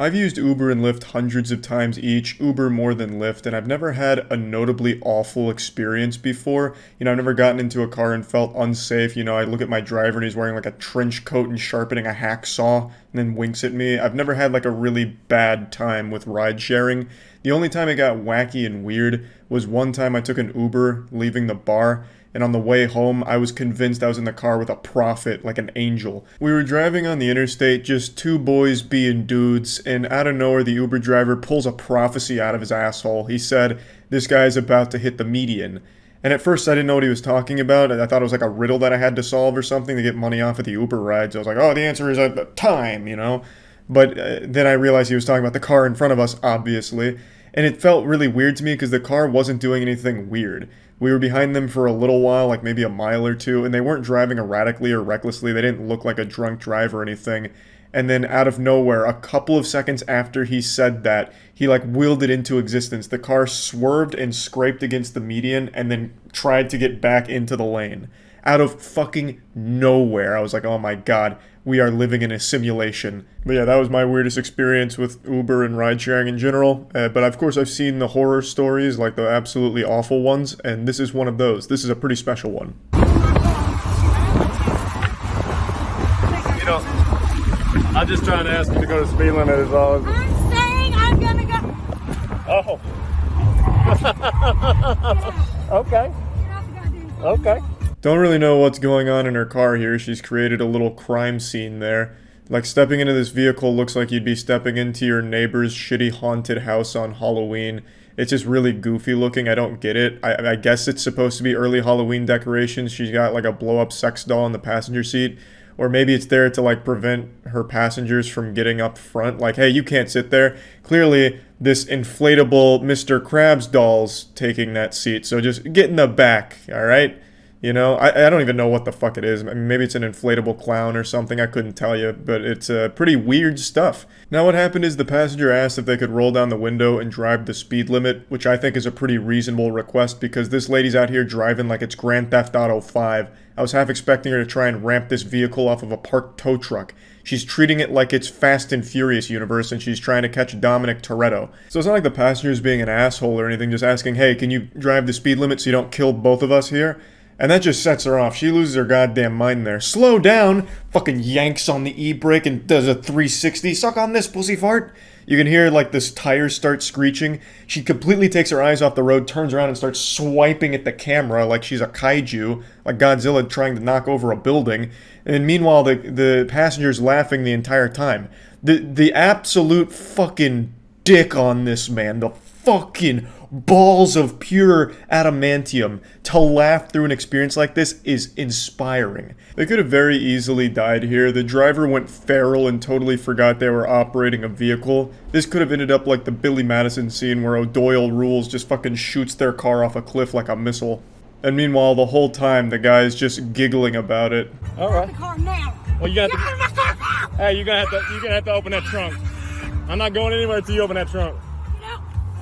I've used Uber and Lyft hundreds of times each, Uber more than Lyft, and I've never had a notably awful experience before. I've never gotten into a car and felt unsafe. I look at my driver and he's wearing like a trench coat and sharpening a hacksaw and then winks at me. I've never had like a really bad time with ride sharing. The only time it got wacky and weird was one time I took an Uber leaving the bar. And on the way home, I was convinced I was in the car with a prophet, like an angel. We were driving on the interstate, just two boys being dudes, and out of nowhere, the Uber driver pulls a prophecy out of his asshole. He said, "This guy's about to hit the median." And at first, I didn't know what he was talking about. I thought it was like a riddle that I had to solve or something to get money off of the Uber rides. I was like, oh, the answer is time. But then I realized he was talking about the car in front of us, obviously. And it felt really weird to me because the car wasn't doing anything weird. We were behind them for a little while, like maybe a mile or two, and they weren't driving erratically or recklessly. They didn't look like a drunk driver or anything. And then out of nowhere, a couple of seconds after he said that, he like willed it into existence. The car swerved and scraped against the median and then tried to get back into the lane. Out of fucking nowhere. I was like, oh my god, we are living in a simulation. But yeah, that was my weirdest experience with Uber and ride sharing in general. But of course, I've seen the horror stories, like the absolutely awful ones, and this is one of those. This is a pretty special one. I'm just trying to ask you to go to speed limit is all. I'm saying I'm gonna go. Oh. Okay. Okay. Don't really know what's going on in her car here. She's created a little crime scene there. Like, stepping into this vehicle looks like you'd be stepping into your neighbor's shitty haunted house on Halloween. It's just really goofy looking. I don't get it. I guess it's supposed to be early Halloween decorations. She's got like a blow-up sex doll in the passenger seat. Or maybe it's there to like prevent her passengers from getting up front. Like, hey, you can't sit there. Clearly, this inflatable Mr. Krabs doll's taking that seat. So just get in the back, all right? I don't even know what the fuck it is. I mean, maybe it's an inflatable clown or something. I couldn't tell you, but it's pretty weird stuff. Now, what happened is the passenger asked if they could roll down the window and drive the speed limit, which I think is a pretty reasonable request because this lady's out here driving like it's Grand Theft Auto 5. I was half expecting her to try and ramp this vehicle off of a parked tow truck. She's treating it like it's Fast and Furious universe and she's trying to catch Dominic Toretto. So it's not like the passenger's being an asshole or anything, just asking, hey, can you drive the speed limit so you don't kill both of us here? And that just sets her off. She loses her goddamn mind there. Slow down! Fucking yanks on the e-brake and does a 360. Suck on this, pussy fart! You can hear, like, this tire start screeching. She completely takes her eyes off the road, turns around and starts swiping at the camera like she's a kaiju, like Godzilla trying to knock over a building. And meanwhile, the passenger's laughing the entire time. The absolute fucking dick on this man, the fucking balls of pure adamantium to laugh through an experience like this is inspiring. They could have very easily died here. The driver went feral and totally forgot they were operating a vehicle. This could have ended up like the Billy Madison scene where O'Doyle Rules just fucking shoots their car off a cliff like a missile. And meanwhile, the whole time, the guy's just giggling about it. All right. The car now. Well, you're gonna have to open that trunk. I'm not going anywhere until you open that trunk.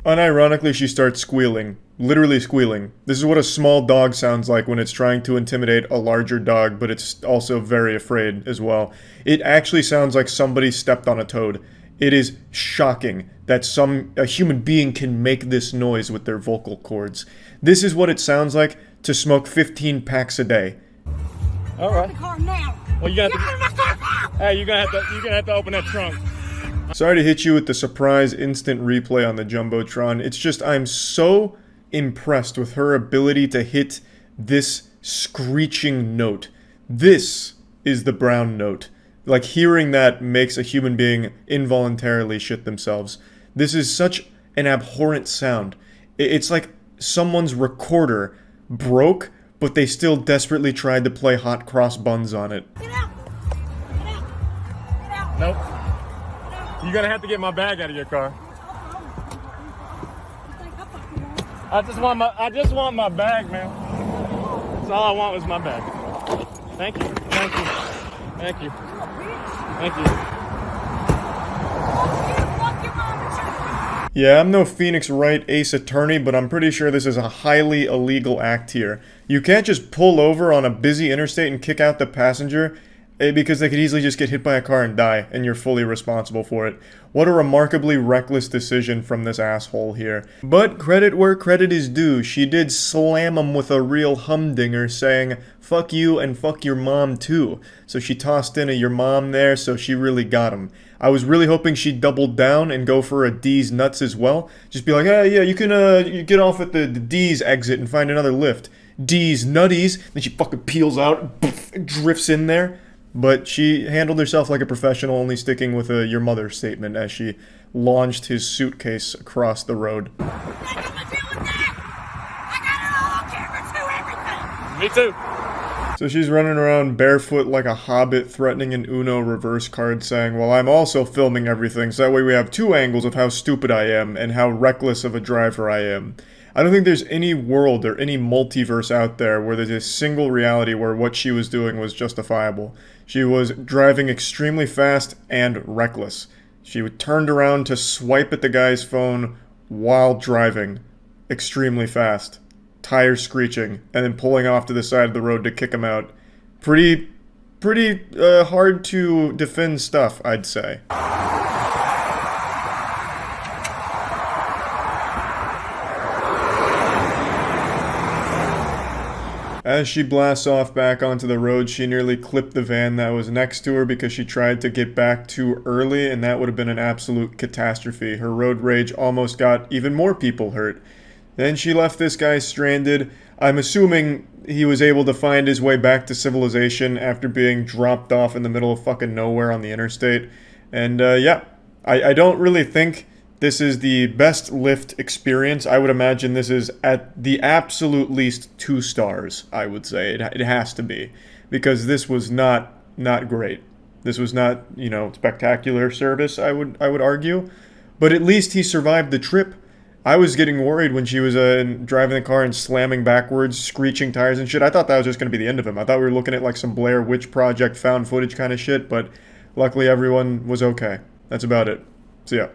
Unironically, she starts squealing. Literally squealing. This is what a small dog sounds like when it's trying to intimidate a larger dog, but it's also very afraid as well. It actually sounds like somebody stepped on a toad. It is shocking that a human being can make this noise with their vocal cords. This is what it sounds like to smoke 15 packs a day. All right. The car now. Well, you're gonna have to open that trunk. Sorry to hit you with the surprise instant replay on the Jumbotron. It's just I'm so impressed with her ability to hit this screeching note. This is the brown note. Like, hearing that makes a human being involuntarily shit themselves. This is such an abhorrent sound. It's like someone's recorder broke, but they still desperately tried to play hot cross buns on it. Get out. Get out. Get out. Nope. You're gonna have to get my bag out of your car. I just want my bag, man. That's all I want was my bag. Thank you. Thank you. Thank you. Thank you. Yeah, I'm no Phoenix Wright Ace Attorney, but I'm pretty sure this is a highly illegal act here. You can't just pull over on a busy interstate and kick out the passenger because they could easily just get hit by a car and die, and you're fully responsible for it. What a remarkably reckless decision from this asshole here. But credit where credit is due, she did slam him with a real humdinger, saying, "Fuck you and fuck your mom too." So she tossed in a "your mom" there, so she really got him. I was really hoping she'd double down and go for a D's nuts as well. Just be like, "Hey, yeah, you can you get off at the D's exit and find another Lyft. D's nutties." Then she fucking peels out, drifts in there. But she handled herself like a professional, only sticking with a "your mother" statement as she launched his suitcase across the road. Nothing to do with that. I got it all on camera too, everything. Me too. So she's running around barefoot like a hobbit, threatening an Uno reverse card, saying, "Well, I'm also filming everything, so that way we have two angles of how stupid I am and how reckless of a driver I am." I don't think there's any world or any multiverse out there where there's a single reality where what she was doing was justifiable. She was driving extremely fast and reckless. She turned around to swipe at the guy's phone while driving extremely fast, tires screeching, and then pulling off to the side of the road to kick him out. Pretty hard to defend stuff, I'd say. As she blasts off back onto the road, she nearly clipped the van that was next to her because she tried to get back too early, and that would have been an absolute catastrophe. Her road rage almost got even more people hurt. Then she left this guy stranded. I'm assuming he was able to find his way back to civilization after being dropped off in the middle of fucking nowhere on the interstate. And yeah, I don't really think this is the best Lyft experience. I would imagine this is at the absolute least 2 stars, I would say. It has to be. Because this was not great. This was not, spectacular service, I would argue. But at least he survived the trip. I was getting worried when she was driving the car and slamming backwards, screeching tires and shit. I thought that was just going to be the end of him. I thought we were looking at like some Blair Witch Project found footage kind of shit, but luckily everyone was okay. That's about it. See ya.